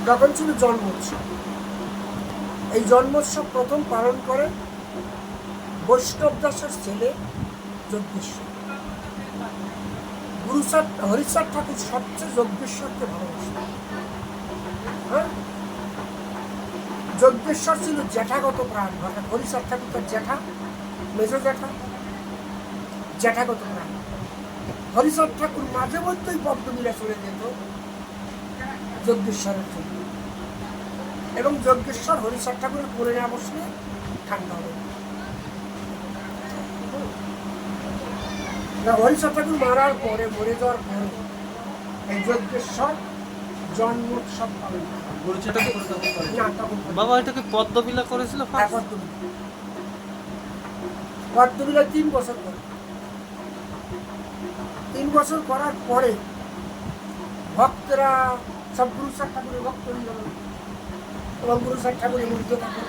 তখন ছিল জন্মোৎসব। এই জন্মোৎসব প্রথম পালন করে বৈষ্ণব দাসের ছেলে যজ্ঞেশ্বর। হরিচাঁদ ঠাকুর সবচেয়ে যজ্ঞেশ্বরকে ভালোবাসতেন। হ্যাঁ, যজ্ঞেশ্বর ছিল জ্যাঠাগত প্রাণ, অর্থাৎ হরিচাঁদ ঠাকুর তার জ্যাঠা, মেজ জ্যাঠা, জ্যাঠাগত প্রাণ। হরিচাঁদ ঠাকুর মাঝে মধ্যেই পদ্মবিলা চলে যেত যজ্ঞেশ্বরের জন্য, এবং যজ্ঞেশ্বর হরিচাঁদ ঠাকুরের কোলে না বসলে ঠান্ডা হবে না। হরিচাঁদ ঠাকুর মারার পরে, মরে যাওয়ার পরে এই যজ্ঞেশ্বর জন্মোৎসব পালন করে। বাবা এটাকে পদ্মবিলা করেছিল? পদ্মবিলা 3 বছর করে। 3 বছর করার পরে ভক্তরা সব গুরুচাঁদ ঠাকুরের ভক্ত হয়ে গেল, এবং গুরুচাঁদ ঠাকুরের মূর্তি ঠাকুর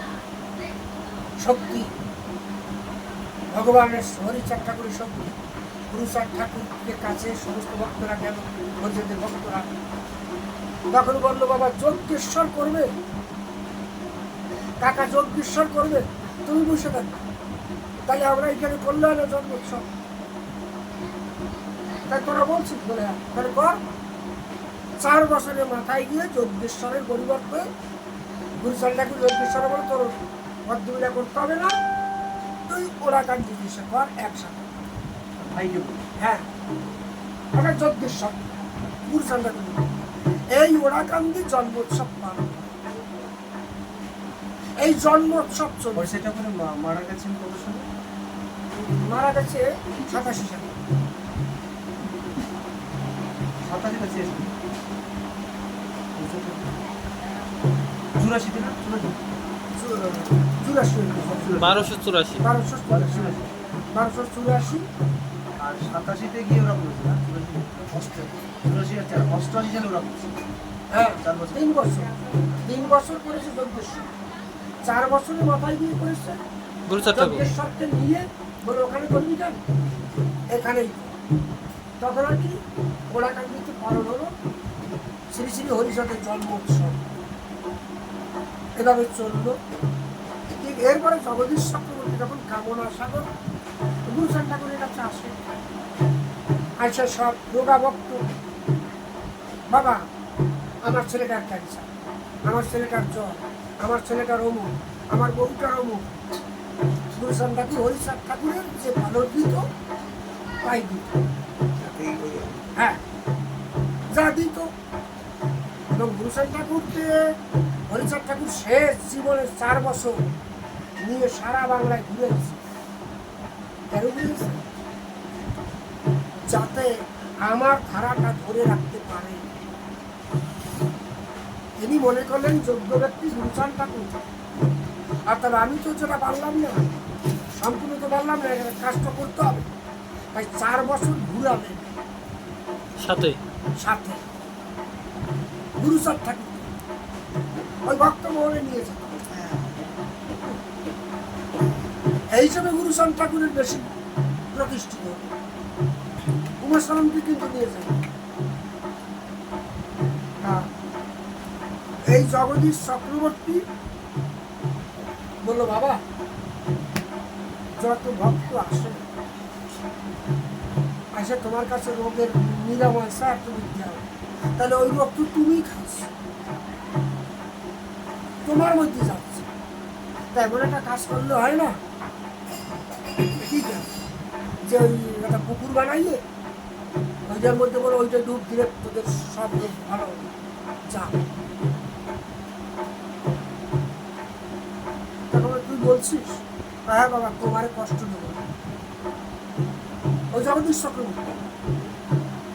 শক্তি, ভগবানের হরিচাঁদ ঠাকুরের শক্তি, গুরুচাঁদ ঠাকুরের কাছে সমস্ত ভক্তরা গেল, হরিচাঁদের ভক্তরা। তখন বললো, বাবা যজ্ঞেশ্বর করবে, কাকা যজ্ঞেশ্বর করবে, তুমি বসে থাকবে, তাহলে আমরা এখানে করলে না জন্মোৎসব। তাই তোরা বলছিস বলে তাহলে কর। 4 বছরের মাথায় গিয়ে যজ্ঞেশ্বরের পরিবর্তে গুরুচাঁদ ঠাকুর যজ্ঞেশ্বর বলে, তোর পদ্মবিলা করতে হবে না, তুই ওরাকান্দি দিশে কর একসাথে। হ্যাঁ, ওটা যজ্ঞেশ্বর গুরুচাঁদ ঠাকুর। এই ওরাকান্দি জন্মোৎসব পালন, এই জন্মোৎসব চলছে। সেটা করে মারা গেছেন কত সালে? মারা গেছে 87 সালে। 87 গেছে 84 না? 1284। 1284। আর 87-তে গিয়ে ওরা করেছে না? 84 সালে ওরা করেছে। হ্যাঁ, 3 বছর। 3 বছর করেছে যজ্ঞেশ্বর। 4 বছরের মাথায় গিয়ে করেছে গুরুচাঁদ ঠাকুর। যজ্ঞেশ্বরকে নিয়ে বলে, ওখানে করবি কেন, এখানেই। তখন আর কি ওরাকান্দিতে পালন হলো শ্রী শ্রী হরিচাঁদের জন্মোৎসব। এভাবে চললো। ঠিক এরপরে জগদীশ চক্রবর্তী যখন কামনা সাগর গুরুচাঁদ ঠাকুরের কাছে আসে সব রোগা ভক্ত, বাবা আমার ছেলেটার ক্যান্সার, আমার ছেলেটার জ্বর, আমার ছেলেটার অমুক, আমার বউটার অমুক। গুরুচাঁদ ঠাকুর হরিচাঁদ ঠাকুরের যে ভালো দিত তাই দিত। হ্যাঁ, যা দিত। এবং গুরুচাঁদ ঠাকুরকে হরিচাঁদ ঠাকুর শেষ জীবনের 4 বছর নিয়ে সারা বাংলায় ঘুরেছে। কেন ঘুরেছে? যাতে আমার ধারাটা ধরে রাখতে পারে। তিনি মনে করলেন যোগ্য ব্যক্তি গুরুচাঁদ ঠাকুর, আর তবে আমি তো যেটা পারলাম না, সম্পূর্ণ তো পারলাম না, কাজটা করতে হবে। তাই 4 বছর ঘুরাবেন সাথে সাথে গুরুচাঁদ ঠাকুর ওই ভক্ত মহলে নিয়েছে। এই হিসাবে গুরুচাঁদ ঠাকুরের বেশি প্রতিষ্ঠিত। উমাসানন্দী কিন্তু নিয়েছেন। এই জগদীশ চক্রবর্তী বললো, বাবা যত ভক্ত আসে তোমার কাছে রোগের নিরাময় স্যার তুমি দাও, তাহলে ওই রোগ তো তুমিই খাচ্ছ, তোমার মধ্যে যাচ্ছে। তাই বলে একটা কাজ করলে হয় না? ঠিক আছে, যে ওই একটা পুকুর বানাইয়ে ওইটার মধ্যে বলে ওইটা ডুব দিলে তোদের সব রোগ ভালো যা। তারপরে তুই বলছিস, হ্যাঁ বাবা তোমার কষ্ট নেব না। ওই জগদীশ চক্রবর্তী,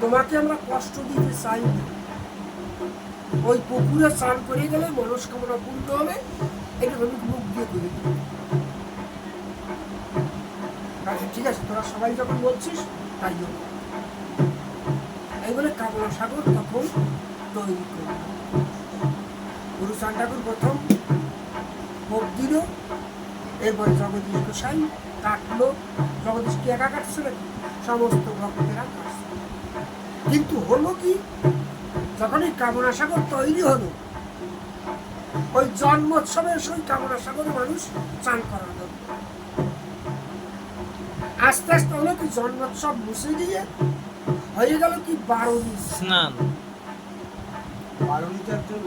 তোমাকে আমরা কষ্ট দিতে চাই না। ওই পুকুরে স্নান করে গেলে মনস্কামনা পূর্ণ হবে, এটা তুমি মুখ দিয়ে করে দিবে। আচ্ছা ঠিক আছে, তোরা সবাই যখন বলছিস তাই জন্য এই বলে কামনা সাগর তখন তৈরি করল। গুরুচাঁদ ঠাকুর প্রথম ভোগ দিল, এরপরে জগদীশ গোসাই কাটলো। জগদীশ কি একা কাটছিল, সমস্ত ভক্তেরা কাটছিল। কিন্তু হলো কি, যখন এই কামনা সাগর তৈরি হলো ওই জন্মোৎসবের সই কামনা সাগরে মানুষ চান করার জন্য। আস্তে আস্তে হলো কি জন্মোৎসব মুছে দিয়ে হয়ে গেল কি বারণী স্নান। বারণীতে একজন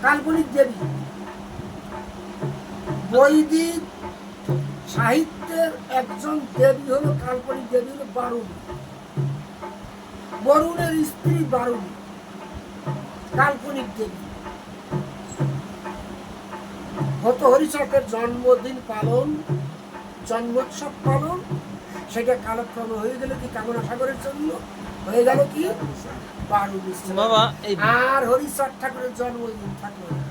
কাল্পনিক দেবী। বৈদিক সাহিত্যের একজন দেবী হলো কাল্পনিক দেবী হলো বারুণী। বরুণের স্ত্রী বারুণী কাল্পনিক দেবী। হত হরিচাঁদের জন্মদিন পালন, জন্মোৎসব পালন, সেটা কালক্রমে হয়ে গেল কি কামনা সাগরের জন্য হয়ে গেল কি বারুণী স্নান। বাবা এই আর হরিচাঁদ ঠাকুরের জন্মদিন থাকলো না।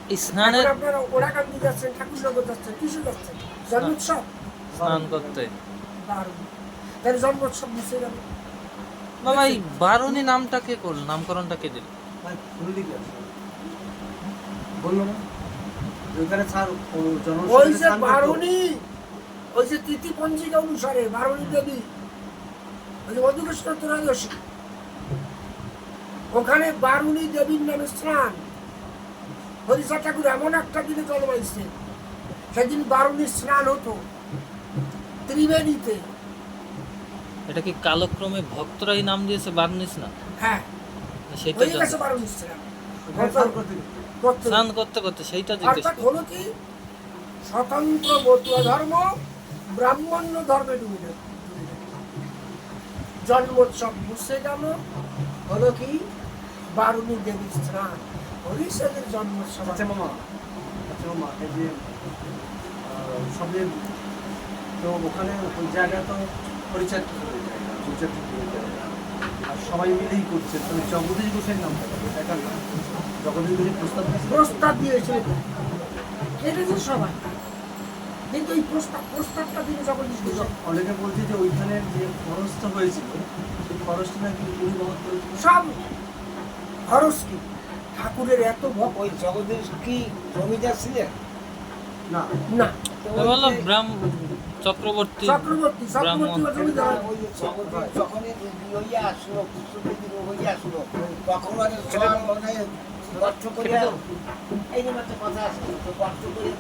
এই স্নানের এখন আপনারা ওড়াকান্দি যাচ্ছেন, ঠাকুরনগর যাচ্ছেন, কিসে যাচ্ছেন? জন্মোৎসব স্নান করতে। বারুণী, তাহলে জন্মোৎসব মুছে গেল। বাবা এই বারুণী নামটা কে করল, নামকরণটা কে দিল? ভাই ফুলদিকে আছে বললো না যে ওখানে স্যার ওই যে বারুণী, ওই যে তিথি পঞ্জিকা অনুসারে বারুণী দেবী, ওই যে মধুকৃষ্ণ ত্রয়োদশী, ওখানে বারুণী দেবীর নামে স্নান। হরিচাঁদ ঠাকুর এমন একটা দিনে জন্মাইছে, সেদিন বারুণীর স্নান হতো ত্রিবেণীতে। এটা কি কালক্রমে ভক্তরাই নাম দিয়েছে বারুণী স্নান? হ্যাঁ, সেইটা হয়ে গেছে জানতে- বারুণীর স্নান। করতে স্নান করতে করতে সেইটা জিজ্ঞেস অর্থাৎ হলো কি স্বতন্ত্র বৌদ্ধ ধর্ম ব্রাহ্মণ্য ধর্মে ডুবে গেল। জন্মোৎসব মুছে গেল, হলো কি বারুণী দেবীর স্নান, হরিচাঁদের জন্মোৎসব। আচ্ছা মামা, এই যে সবে তো ওখানে ওই জায়গা তো পরিচয় আর সবাই মিলেই করছে, তো জগদীশ ঘোষের নামটা দেখার না জগদীশ ঘোষের প্রস্তাব দিয়েছে। প্রস্তাব দিয়েছিল, কেটেছে সবাই, কিন্তু এই প্রস্তাবটা তিনি জগদীশ ঘোষ। অনেকে বলছে যে ওইখানে যে খরচটা হয়েছিল সেই খরচটা নাকি উনি বহন করেছিল। সব খরচ কি ঠাকুরের এত ভক্ত ওই জগদীশ কি জমিদার ছিলেন? না না, বললো চক্রবর্তী চক্রবর্তী ব্রাহ্মণ। ও জমিদার। ওই যে জগদীশ যখনই হইয়া আসলো, পুষ্পবিধি হইয়া আসলো, তখন আগে সব মানে গর্ত করে এই যে একটা কথা আছে, তো গর্ত করে